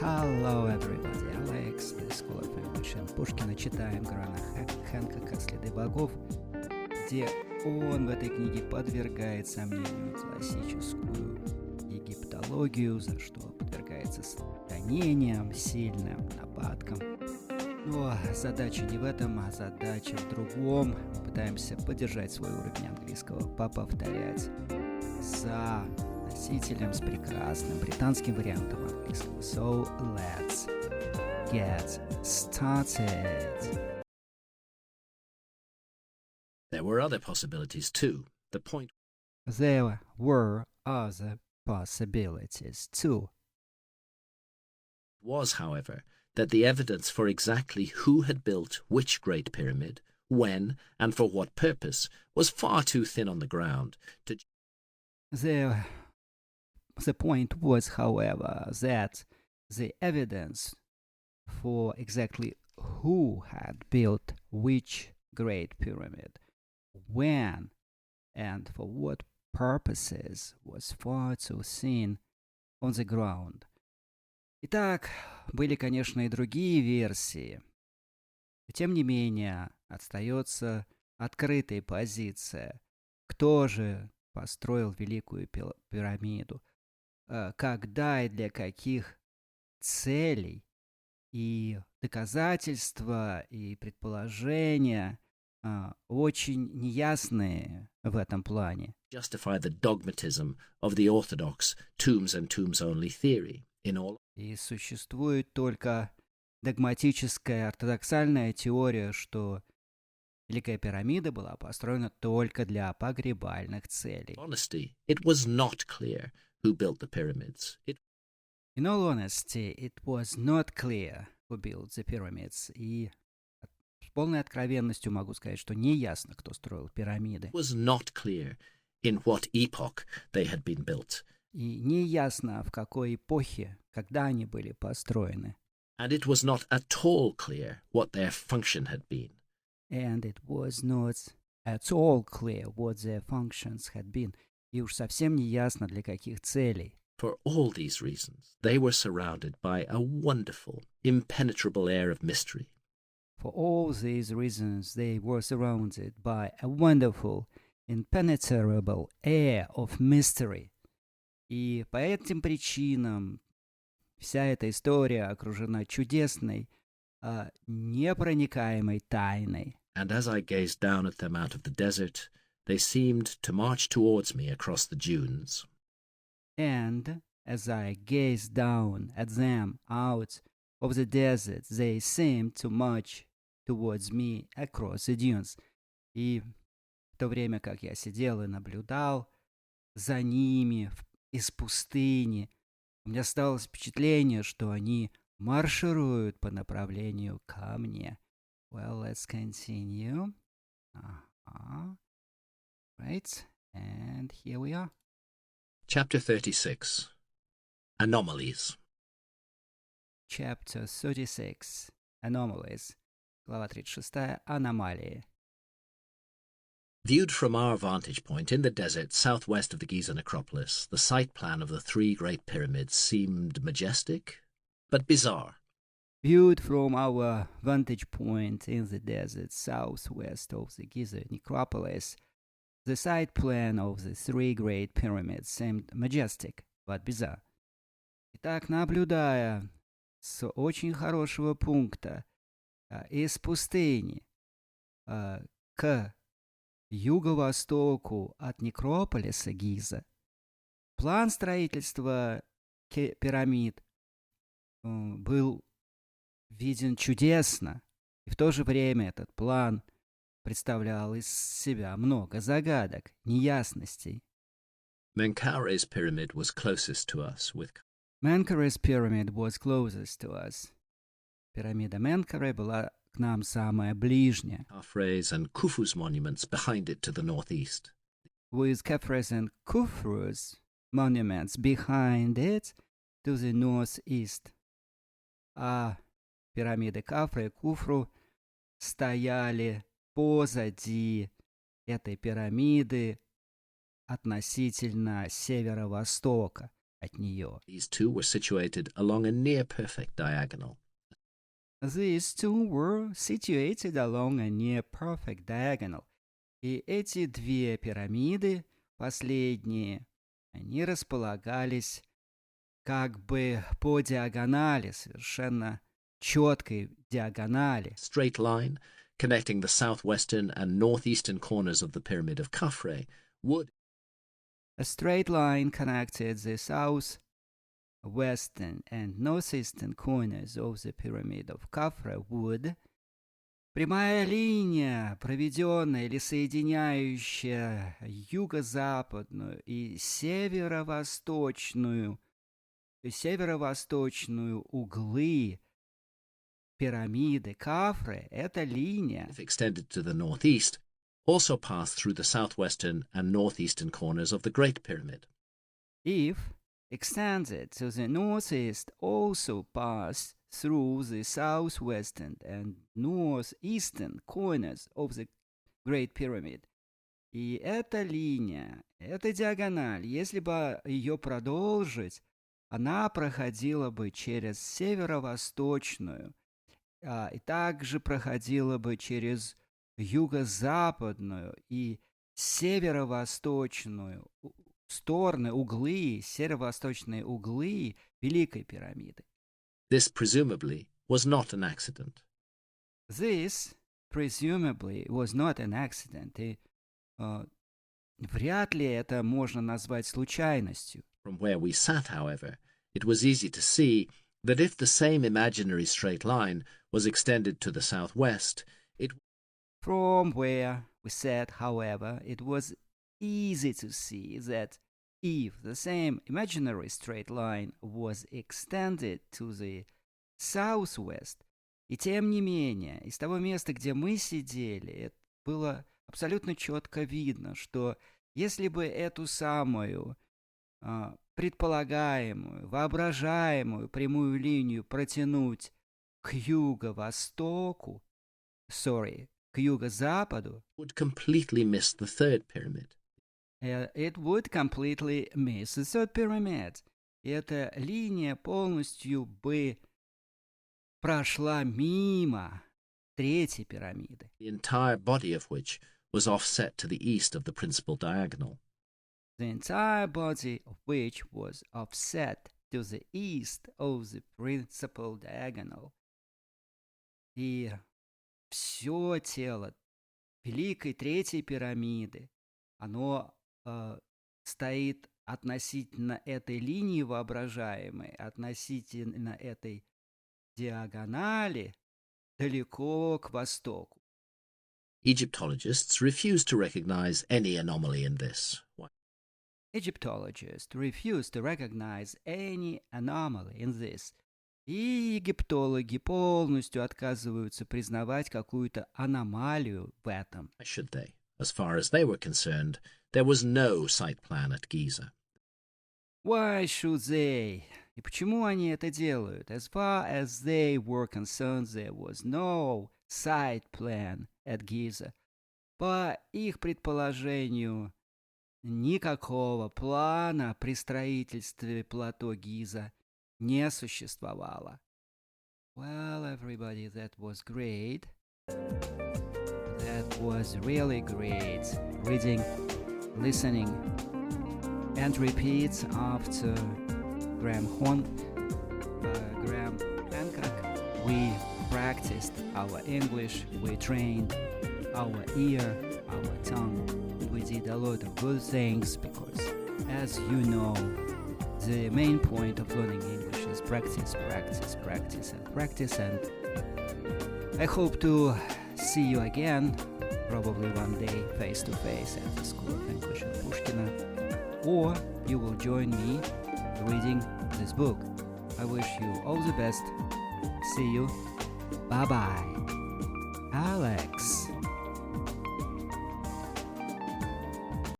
Hello everybody, Alex, the School of English and Пушкина. Читаем Грана Hancock «Следы богов», где он в этой книге подвергает сомнению классическую египтологию, за что подвергается гонениям, сильным нападкам. Но задача не в этом, а задача в другом. Мы пытаемся поддержать свой уровень английского, поповторять за носителем с прекрасным британским вариантом английского. So let's get started. There were other possibilities too. The point There were other possibilities too. was, however, that the evidence for exactly who had built which great pyramid, when, and for what purpose was far too thin on the ground to... The point was, however, that the evidence for exactly who had built which great pyramid, when, and for what purposes was far too thin on the ground. Итак, были, конечно, и другие версии. Тем не менее, остается открытой позиция. Кто же построил Великую пирамиду? Когда и для каких целей? И доказательства, и предположения очень неясные в этом плане. justify the dogmatism of the orthodox tombs and tombs only theory in all. И существует только догматическая ортодоксальная теория, что Великая пирамида была построена только для погребальных целей. Honesty, it was not clear who built the pyramids. In all honesty, it was not clear who built the pyramids. И с полной откровенностью могу сказать, что не ясно, кто строил пирамиды. It was not clear in what epoch they had been built. И не ясно, в какой эпохе, когда они были построены. And it was not at all clear what their function had been. And it was not at all clear what their functions had been. И уж совсем не ясно, для каких целей. For all these reasons, they were surrounded by a wonderful, impenetrable air of mystery. For all these reasons, they were surrounded by a wonderful, impenetrable air of mystery. И по этим причинам вся эта история окружена чудесной, непроникаемой тайной. And as I gazed down at them out of the desert, they seemed to march towards me across the dunes. And as I gazed down at them out of the desert, they seemed to march towards me across the dunes. И в то время как я сидел и наблюдал за ними из пустыни, у меня осталось впечатление, что они маршируют по направлению ко мне. Well, let's continue. Right, and here we are. Chapter 36. Anomalies. Chapter 36. Anomalies. Глава 36. Аномалии. Viewed from our vantage point in the desert southwest of the Giza necropolis, the site plan of the three great pyramids seemed majestic, but bizarre. Viewed from our vantage point in the desert southwest of the Giza necropolis, the site plan of the three great pyramids seemed majestic, but bizarre. Итак, наблюдая с очень хорошего пункта из пустыни к юго-востоку от некрополиса Гиза, план строительства пирамид был виден чудесно, и в то же время этот план представлял из себя много загадок, неясностей. Menkare's pyramid was closest to us, with Menkare's pyramid was closest to us. Пирамида Менкаре была к нам самая ближняя. Khafre's and Khufu's monuments behind it to the northeast. With Khafre's and Khufu's monuments behind it to the northeast. А пирамиды Кафра и Куфру стояли позади этой пирамиды относительно северо-востока. от нее. These two were situated along a near-perfect diagonal. These two were situated along a near-perfect diagonal. И эти две пирамиды, последние, они располагались как бы по диагонали, совершенно четкой диагонали. Straight line connecting the southwestern and northeastern corners of the pyramid of Khafre would, A straight line connected the southwestern and northeastern corners of the pyramid of Khafre would. Прямая линия, проведенная или соединяющая юго-западную и северо-восточную углы пирамиды Кафры, эта линия, if extended to the northeast, also passed through the southwestern and northeastern corners of the Great Pyramid. if extended to the northeast, also passed through the southwestern and northeastern corners of the Great Pyramid. И эта линия, эта диагональ, если бы ее продолжить, она проходила бы через северо-восточную, и также проходила бы через юго-западную и северо-восточную стороны, углы, северо-восточные углы Великой пирамиды. This presumably was not an accident. This, presumably, was not an accident. И вряд ли это можно назвать случайностью. From where we sat, however, it was easy to see that if the same imaginary straight line was extended to the southwest, it From where we sat, however, it was easy to see that if the same imaginary straight line was extended to the southwest, и тем не менее, из того места, где мы сидели, было абсолютно четко видно, что если бы эту самую предполагаемую, воображаемую прямую линию протянуть к юго-востоку, к юго-западу, would completely miss the third pyramid. It would completely miss the third pyramid. И эта линия полностью бы прошла мимо третьей пирамиды. The entire body of which was offset to the east of the principal diagonal. The entire body of which was offset to the east of the principal diagonal. И все тело Великой Третьей пирамиды, оно стоит относительно этой линии воображаемой, относительно этой диагонали далеко к востоку. Egyptologists refused to recognize any anomaly in this. Egyptologists refused to recognize any anomaly in this. И египтологи полностью отказываются признавать какую-то аномалию в этом. Why should they? As far as they were concerned, there was no site plan at Giza. Why should they? И почему они это делают? As far as they were concerned, there was no site plan at Giza. По их предположению, никакого плана при строительстве плато Гиза не существовало. Well, everybody, that was great. That was really great. Reading, listening, and repeat after Graham Hancock. We practiced our English, we trained our ear, our tongue. We did a lot of good things because, as you know, the main point of learning English is practice, practice, practice, and practice. And I hope to see you again, probably one day, face to face at the School of English in Pushkina, or you will join me reading this book. I wish you all the best. See you. Bye bye. Alex.